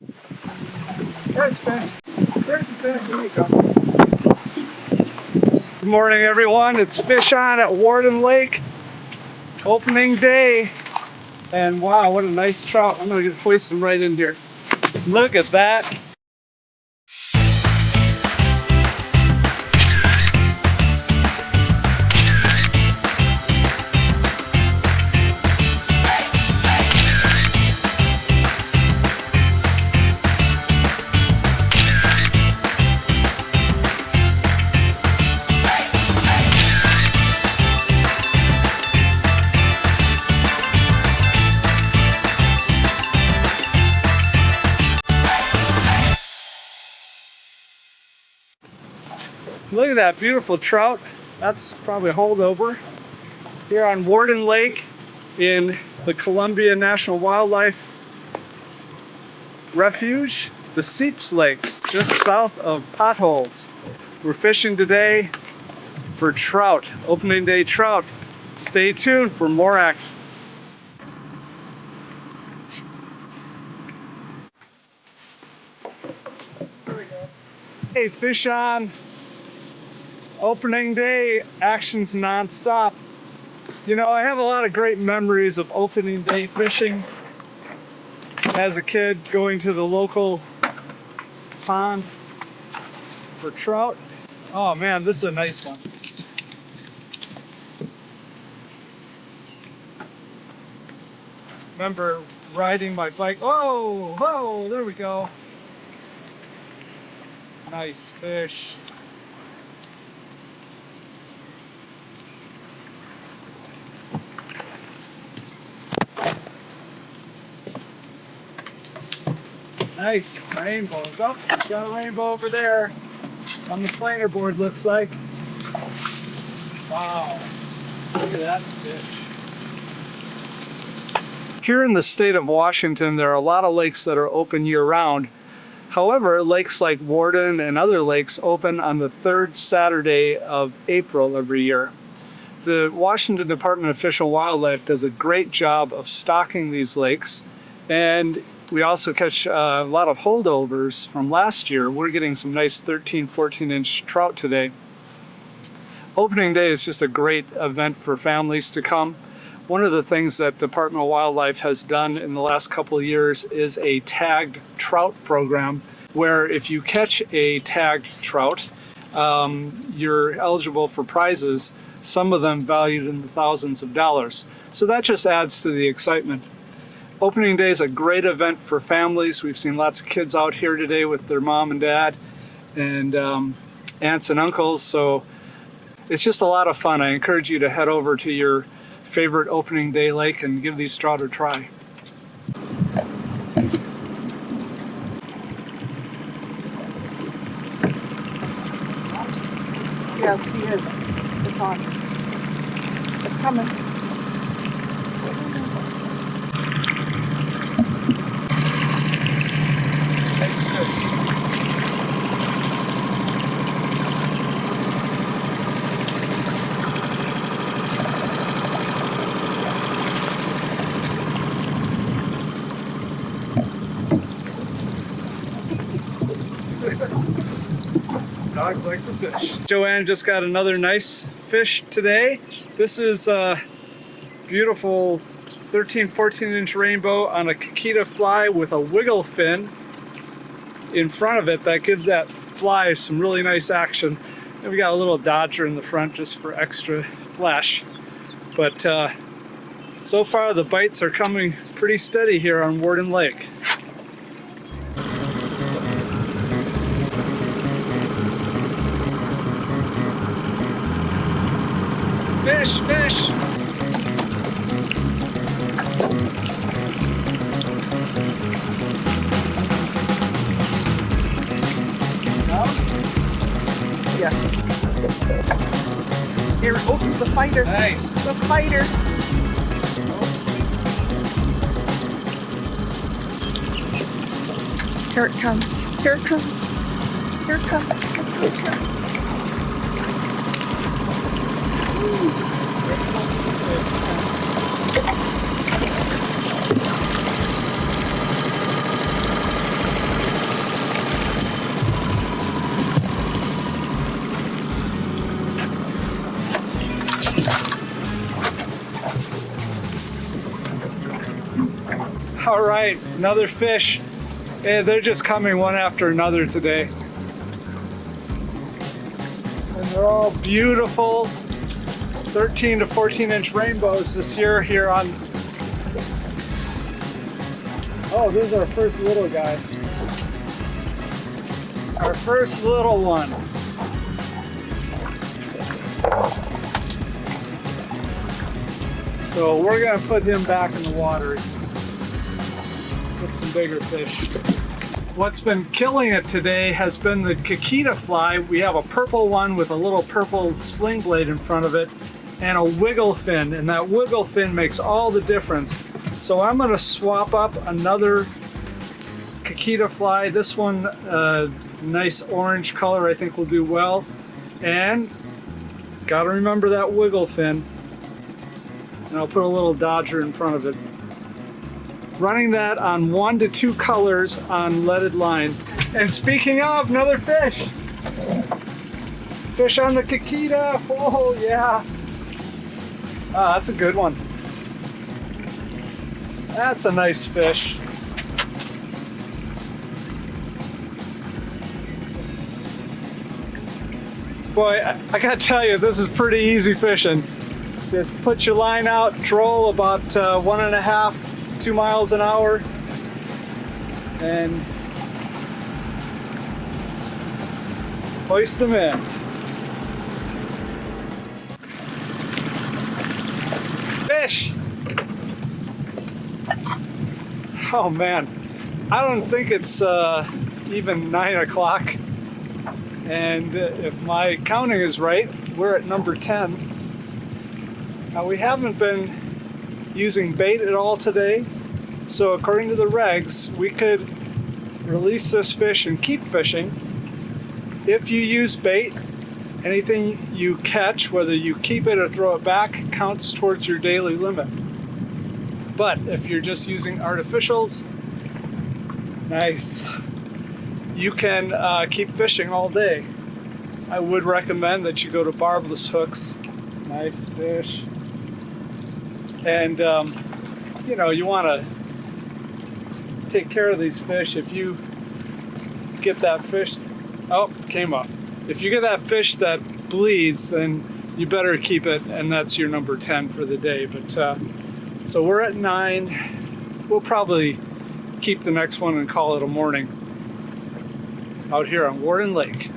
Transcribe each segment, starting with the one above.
There's fish. There's the fish. There you go. Good morning, everyone. It's Fish On at Warden Lake. Opening day. And wow, what a nice trout. I'm going to hoist him right in here. Look at that. Look at that beautiful trout. That's probably a holdover. Here on Warden Lake in the Columbia National Wildlife Refuge, the Seeps Lakes, just south of Potholes. We're fishing today for trout, opening day trout. Stay tuned for more action. Here we go. Hey, Fish On. Opening day, action's non-stop. You know, I have a lot of great memories of opening day fishing as a kid, going to the local pond for trout. Oh man, this is a nice one. Remember riding my bike. Oh, oh, there we go. Nice fish. Nice rainbows. Oh, got a rainbow over there on the planer board, looks like. Wow, look at that fish. Here in the state of Washington, there are a lot of lakes that are open year-round. However, lakes like Warden and other lakes open on the third Saturday of April every year. The Washington Department of Fish and Wildlife does a great job of stocking these lakes, and we also catch a lot of holdovers from last year. We're getting some nice 13, 14-inch trout today. Opening day is just a great event for families to come. One of the things that Department of Wildlife has done in the last couple of years is a tagged trout program, where if you catch a tagged trout, you're eligible for prizes, some of them valued in the thousands of dollars. So that just adds to the excitement. Opening day is a great event for families. We've seen lots of kids out here today with their mom and dad and aunts and uncles, so it's just a lot of fun. I encourage you to head over to your favorite opening day lake and give these trout a try. Yes, he is. It's on. It's coming. Nice fish. Dogs like the fish. Joanne just got another nice fish today. This is a beautiful 13, 14-inch rainbow on a Kakita fly with a wiggle fin in front of it that gives that fly some really nice action. And we got a little dodger in the front just for extra flash. But so far the bites are coming pretty steady here on Warden Lake. Fish, fish! No? Yeah. Here, oh, the fighter. Nice. The fighter. Here it comes. Here it comes. Here it comes. Here it comes. All right, another fish. And they're just coming one after another today. And they're all beautiful 13 to 14 inch rainbows this year here on. Oh, this is our first little guy. Our first little one. So we're gonna put him back in the water. Get some bigger fish. What's been killing it today has been the Kikita fly. We have a purple one with a little purple sling blade in front of it and a wiggle fin, and that wiggle fin makes all the difference. So I'm gonna swap up another Kikita fly. This one, nice orange color, I think will do well. And gotta remember that wiggle fin. And I'll put a little dodger in front of it. Running that on 1 to 2 colors on leaded line. And speaking of, another fish. Fish on the Kikita. Oh yeah. Ah, that's a good one. That's a nice fish. Boy, I gotta tell you, this is pretty easy fishing. Just put your line out, troll about 1.5, 2 miles an hour, and hoist them in. Fish! Oh man, I don't think it's even 9 o'clock, and if my counting is right, we're at number 10. Now we haven't been using bait at all today, so according to the regs, we could release this fish and keep fishing. If you use bait, anything you catch, whether you keep it or throw it back, counts towards your daily limit. But if you're just using artificials, nice, you can keep fishing all day. I would recommend that you go to barbless hooks. Nice fish. And you know, you want to take care of these fish. If you get that fish, oh, came up. If you get that fish that bleeds, then you better keep it, and that's your number 10 for the day. But so we're at 9. We'll probably keep the next one and call it a morning out here on Warden Lake.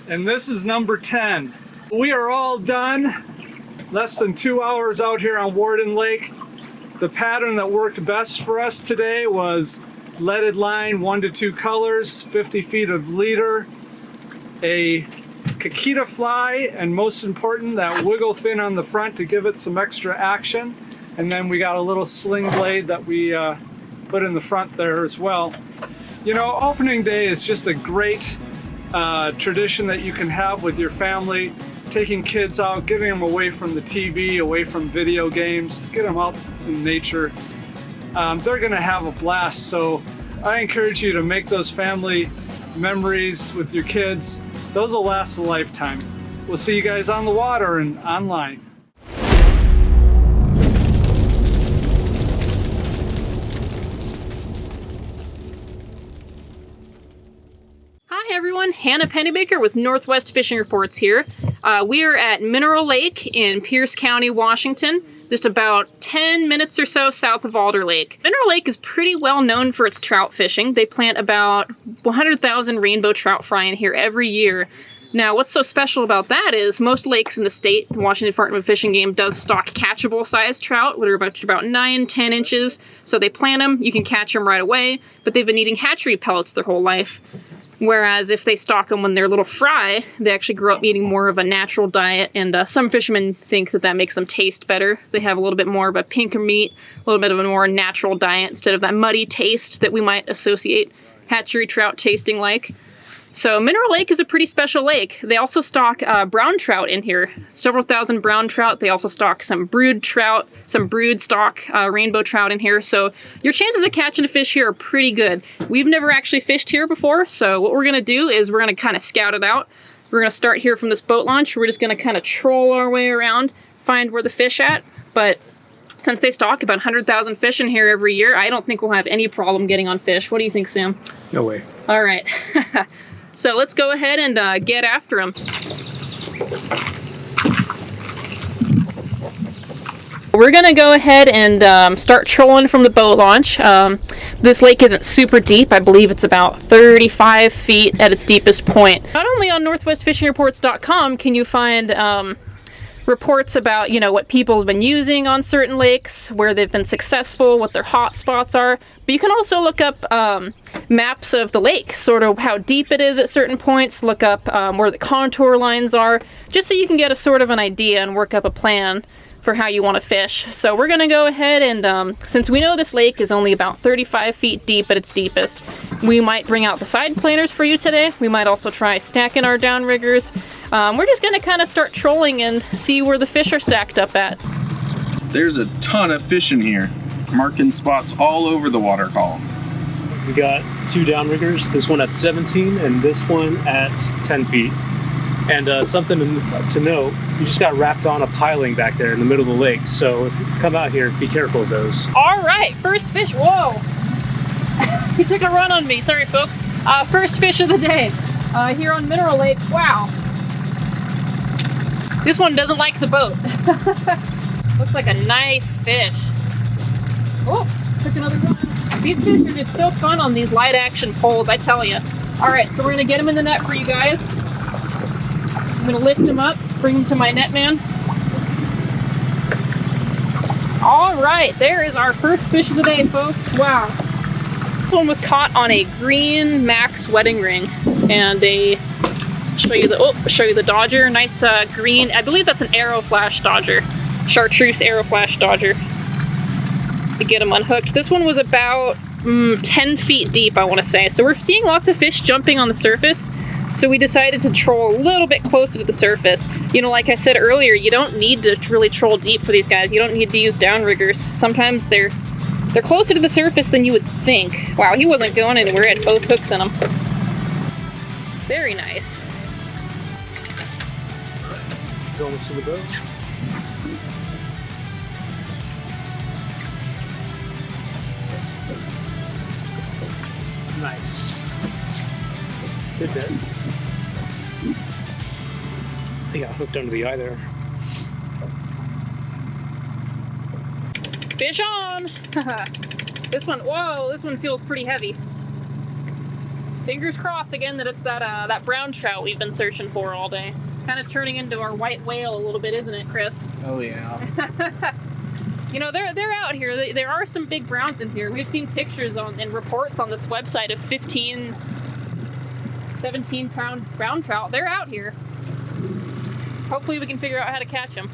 And this is number 10. We are all done. Less than 2 hours out here on Warden Lake. The pattern that worked best for us today was leaded line, 1 to 2 colors, 50 feet of leader, a Kikita fly, and most important, that wiggle fin on the front to give it some extra action. And then we got a little sling blade that we put in the front there as well. You know, opening day is just a great tradition that you can have with your family, taking kids out, getting them away from the TV, away from video games, get them out in nature. They're gonna have a blast, so I encourage you to make those family memories with your kids. Those will last a lifetime. We'll see you guys on the water and online. Hi everyone, Hannah Pennybaker with Northwest Fishing Reports here. We are at Mineral Lake in Pierce County, Washington, just about 10 minutes or so south of Alder Lake. Mineral Lake is pretty well known for its trout fishing. They plant about 100,000 rainbow trout fry in here every year. Now, what's so special about that is most lakes in the state, the Washington Department of Fish and Game does stock catchable sized trout, which are about 9, 10 inches. So they plant them, you can catch them right away, but they've been eating hatchery pellets their whole life. Whereas if they stock them when they're little fry, they actually grow up eating more of a natural diet, and some fishermen think that that makes them taste better. They have a little bit more of a pinker meat, a little bit of a more natural diet instead of that muddy taste that we might associate hatchery trout tasting like. So Mineral Lake is a pretty special lake. They also stock brown trout in here, several thousand brown trout. They also stock some brood trout, some brood stock rainbow trout in here. So your chances of catching a fish here are pretty good. We've never actually fished here before, so what we're gonna do is we're gonna kind of scout it out. We're gonna start here from this boat launch. We're just gonna kind of troll our way around, find where the fish at. But since they stock about 100,000 fish in here every year, I don't think we'll have any problem getting on fish. What do you think, Sam? No way. All right. So let's go ahead and get after them. We're gonna go ahead and start trolling from the boat launch. This lake isn't super deep. I believe it's about 35 feet at its deepest point. Not only on northwestfishingreports.com can you find reports about, you know, what people have been using on certain lakes, where they've been successful, what their hot spots are, but you can also look up maps of the lake, sort of how deep it is at certain points, look up where the contour lines are, just so you can get a sort of an idea and work up a plan for how you want to fish. So we're gonna go ahead and, since we know this lake is only about 35 feet deep at its deepest, we might bring out the side planers for you today. We might also try stacking our downriggers. We're just gonna kind of start trolling and see where the fish are stacked up at. There's a ton of fish in here, marking spots all over the water column. We got 2 downriggers, this one at 17 and this one at 10 feet. And something to note, you just got wrapped on a piling back there in the middle of the lake, so if you come out here, be careful of those. All right, first fish. Whoa! He took a run on me. Sorry, folks. First fish of the day here on Mineral Lake. Wow. This one doesn't like the boat. Looks like a nice fish. Oh, took another run. These fish are just so fun on these light action poles, I tell you. All right, so we're gonna get him in the net for you guys. I'm gonna lift him up, bring him to my net man. All right, there is our first fish of the day, folks. Wow. This one was caught on a green Max wedding ring, and show you the Dodger. Nice green. I believe that's an Arrow Flash Dodger, Chartreuse Arrow Flash Dodger. To get him unhooked. This one was about 10 feet deep, I want to say. So we're seeing lots of fish jumping on the surface. So we decided to troll a little bit closer to the surface. You know, like I said earlier, you don't need to really troll deep for these guys. You don't need to use downriggers. Sometimes they're closer to the surface than you would think. Wow, he wasn't going anywhere. He had both hooks in him. Very nice. Going to the boat. Nice. Good hit. He got hooked under the eye there. Fish on! This one, whoa, this one feels pretty heavy. Fingers crossed again that it's that brown trout we've been searching for all day. Kind of turning into our white whale a little bit, isn't it, Chris? Oh yeah. You know, they're out here. There are some big browns in here. We've seen pictures and reports on this website of 15, 17-pound brown trout. They're out here. Hopefully we can figure out how to catch them.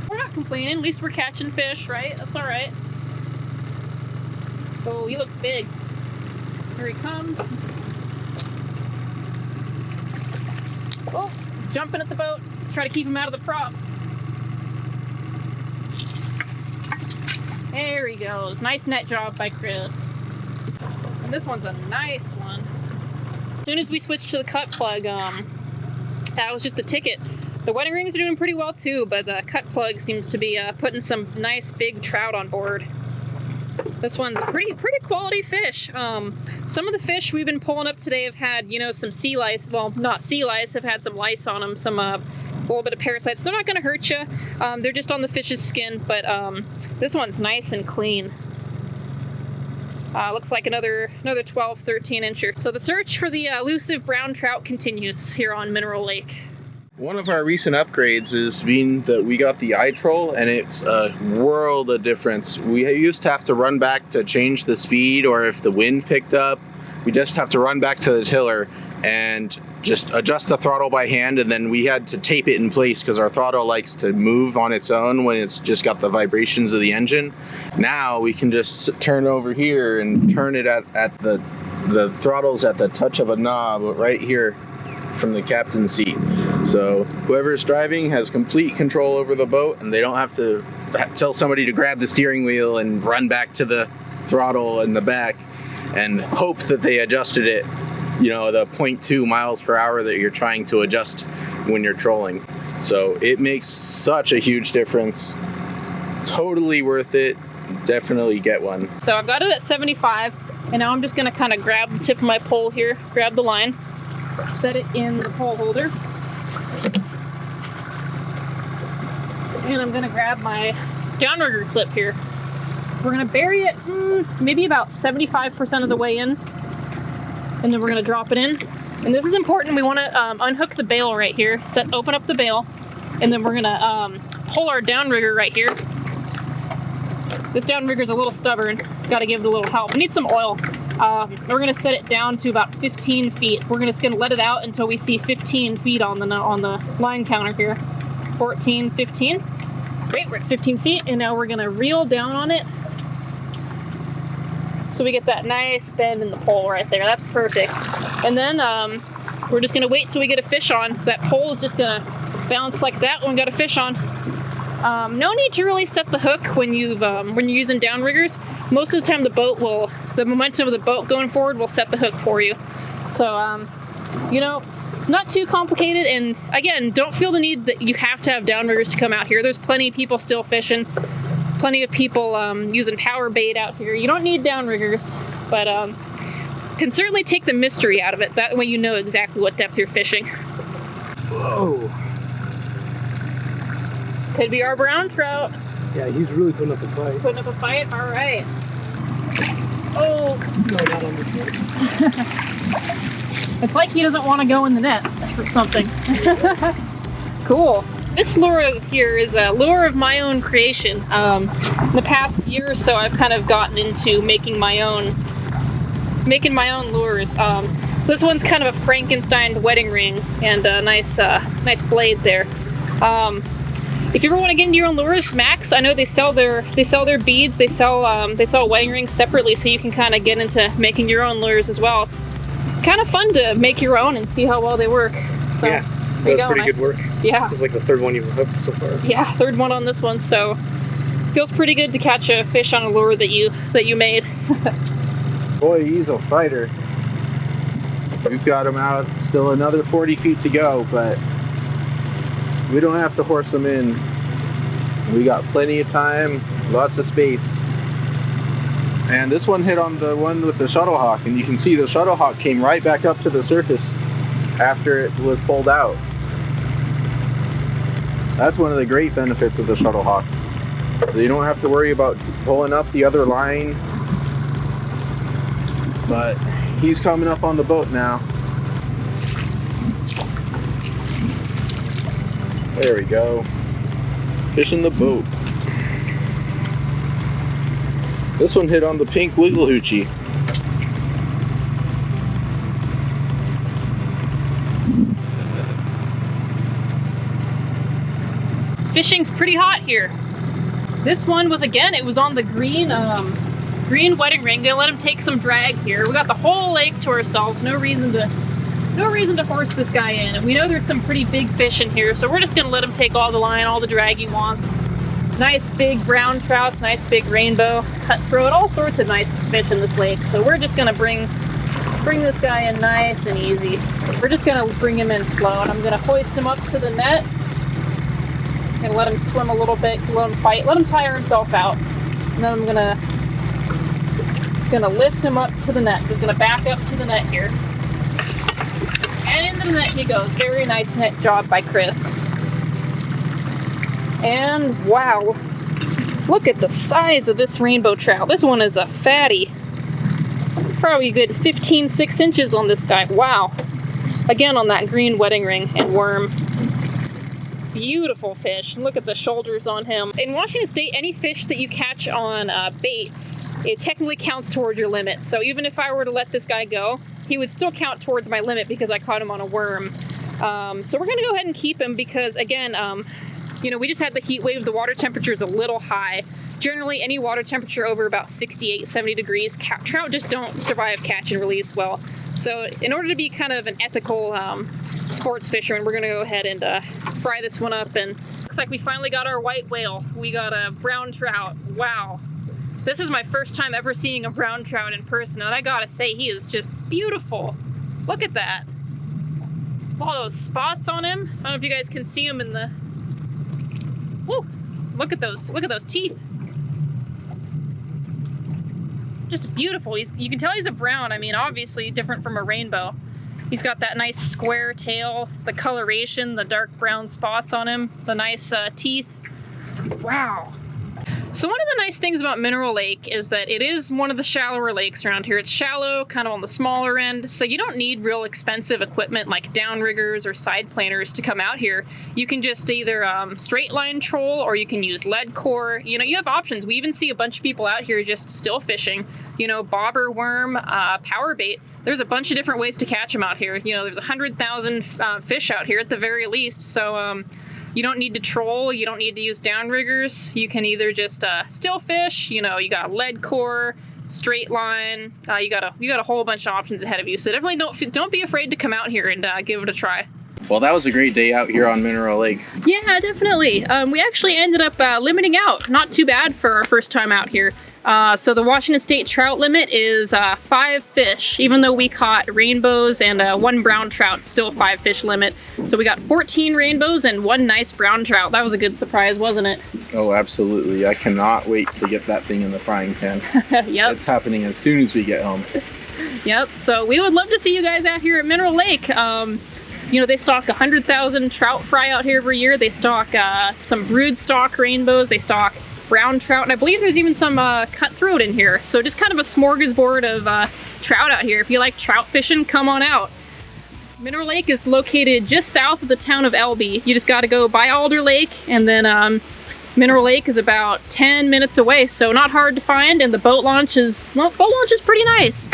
We're not complaining. At least we're catching fish, right? That's all right. Oh, he looks big. Here he comes. Oh, jumping at the boat. Try to keep him out of the prop. There he goes. Nice net job by Chris. And this one's a nice one. As soon as we switched to the cut plug, that was just the ticket. The wedding rings are doing pretty well too, but the cut plug seems to be putting some nice big trout on board. This one's pretty quality fish. Some of the fish we've been pulling up today have had, you know, some sea lice. Well, not sea lice, have had some lice on them, some a little bit of parasites. They're not going to hurt you. They're just on the fish's skin, but this one's nice and clean. Looks like another 12, 13 incher. So the search for the elusive brown trout continues here on Mineral Lake. One of our recent upgrades is being that we got the eye troll, and it's a world of difference. We used to have to run back to change the speed, or if the wind picked up, we just have to run back to the tiller and just adjust the throttle by hand, and then we had to tape it in place because our throttle likes to move on its own when it's just got the vibrations of the engine. Now we can just turn over here and turn it at the the throttle's at the touch of a knob right here from the captain's seat. So whoever's driving has complete control over the boat, and they don't have to tell somebody to grab the steering wheel and run back to the throttle in the back and hope that they adjusted it, you know, the 0.2 miles per hour that you're trying to adjust when you're trolling. So it makes such a huge difference. Totally worth it. Definitely get one. So I've got it at 75, and now I'm just gonna kind of grab the tip of my pole here, grab the line, set it in the pole holder, and I'm gonna grab my downrigger clip here. We're gonna bury it maybe about 75% of the way in, and then we're gonna drop it in. And this is important. We want to unhook the bail right here, open up the bail, and then we're gonna pull our downrigger right here. This downrigger's a little stubborn. Got to give it a little help. We need some oil. We're gonna set it down to about 15 feet. We're just gonna let it out until we see 15 feet on the line counter here. 14, 15. Great, we're at 15 feet, and now we're gonna reel down on it. So we get that nice bend in the pole right there. That's perfect. And then we're just gonna wait till we get a fish on. That pole is just gonna bounce like that when we got a fish on. No need to really set the hook when you're using downriggers. Most of the time the momentum of the boat going forward will set the hook for you. So, you know, not too complicated. And again, don't feel the need that you have to have downriggers to come out here. There's plenty of people still fishing. Plenty of people using power bait out here. You don't need downriggers, but can certainly take the mystery out of it. That way you know exactly what depth you're fishing. Whoa. Could be our brown trout. Yeah, he's really putting up a fight. Putting up a fight? All right. Oh. No, not on this one. It's like he doesn't want to go in the net or something. Cool. This lure here is a lure of my own creation. In the past year or so, I've kind of gotten into making my own lures. So this one's kind of a Frankenstein wedding ring and a nice blade there. If you ever want to get into your own lures, Max, I know they sell their beads. They sell wedding rings separately, so you can kind of get into making your own lures as well. It's kind of fun to make your own and see how well they work. So, yeah, that was pretty good work. Yeah. It was like the third one you've hooked so far. Yeah, third one on this one, so feels pretty good to catch a fish on a lure that you made. Boy, he's a fighter. We've got him out, still another 40 feet to go, but we don't have to horse him in. We got plenty of time, lots of space. And this one hit on the one with the shuttle hawk, and you can see the shuttle hawk came right back up to the surface after it was pulled out. That's one of the great benefits of the shuttle hawk. So you don't have to worry about pulling up the other line. But he's coming up on the boat now. There we go. Fishing the boat. This one hit on the pink wiggle hoochie. Fishing's pretty hot here. This one was, again, it was on the green wedding ring. Gonna let him take some drag here. We got the whole lake to ourselves. No reason to horse this guy in. And we know there's some pretty big fish in here, so we're just gonna let him take all the line, all the drag he wants. Nice big brown trouts, nice big rainbow, cutthroat, all sorts of nice fish in this lake. So we're just gonna bring this guy in nice and easy. We're just gonna bring him in slow, and I'm gonna hoist him up to the net. I'm gonna let him swim a little bit, let him fight, let him tire himself out. And then I'm gonna lift him up to the net. He's gonna back up to the net here. And into the net he goes. Very nice net job by Chris. And wow, look at the size of this rainbow trout. This one is a fatty. Probably a good 6 inches on this guy. Wow. Again on that green wedding ring and worm. Beautiful fish. Look at the shoulders on him. In Washington State, any fish that you catch on bait, it technically counts towards your limit. So even if I were to let this guy go, he would still count towards my limit because I caught him on a worm. So we're gonna go ahead and keep him because, again, you know, we just had the heat wave. The water temperature is a little high. Generally, any water temperature over about 68, 70 degrees, trout just don't survive catch and release well. So in order to be kind of an ethical sports fisherman, we're gonna go ahead and fry this one up. And looks like we finally got our white whale. We got a brown trout. Wow. This is my first time ever seeing a brown trout in person, and I gotta say, he is just beautiful. Look at that. All those spots on him. I don't know if you guys can see him in the... Woo! Look at those teeth. Just beautiful. You can tell he's a brown. I mean, obviously different from a rainbow. He's got that nice square tail, the coloration, the dark brown spots on him, the nice teeth. Wow. So one of the nice things about Mineral Lake is that it is one of the shallower lakes around here. It's shallow, kind of on the smaller end, so you don't need real expensive equipment like downriggers or side planers to come out here. You can just either straight line troll, or you can use lead core. You know, you have options. We even see a bunch of people out here just still fishing, you know, bobber, worm, power bait. There's a bunch of different ways to catch them out here. You know, there's 100,000 fish out here at the very least, so you don't need to troll, you don't need to use downriggers. You can either just still fish, you know, you got lead core, straight line, you got a whole bunch of options ahead of you. So definitely don't be afraid to come out here and give it a try. Well, that was a great day out here on Mineral Lake. Yeah, definitely. We actually ended up limiting out. Not too bad for our first time out here. So the Washington State trout limit is 5 fish. Even though we caught rainbows and 1 brown trout, still 5 fish limit. So we got 14 rainbows and 1 nice brown trout. That was a good surprise, wasn't it? Oh, absolutely. I cannot wait to get that thing in the frying pan. Yep. It's happening as soon as we get home. Yep. So we would love to see you guys out here at Mineral Lake. You know, they stock 100,000 trout fry out here every year. They stock some brood stock rainbows. They stock brown trout, and I believe there's even some cutthroat in here. So just kind of a smorgasbord of trout out here. If you like trout fishing, come on out. Mineral Lake is located just south of the town of Elby. You just got to go by Alder Lake, and then Mineral Lake is about 10 minutes away, so not hard to find. And the boat launch is pretty nice.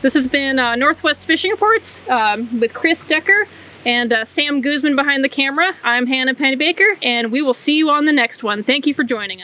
This has been Northwest Fishing Reports with Chris Decker and Sam Guzman behind the camera. I'm Hannah Pennybaker, and we will see you on the next one. Thank you for joining us.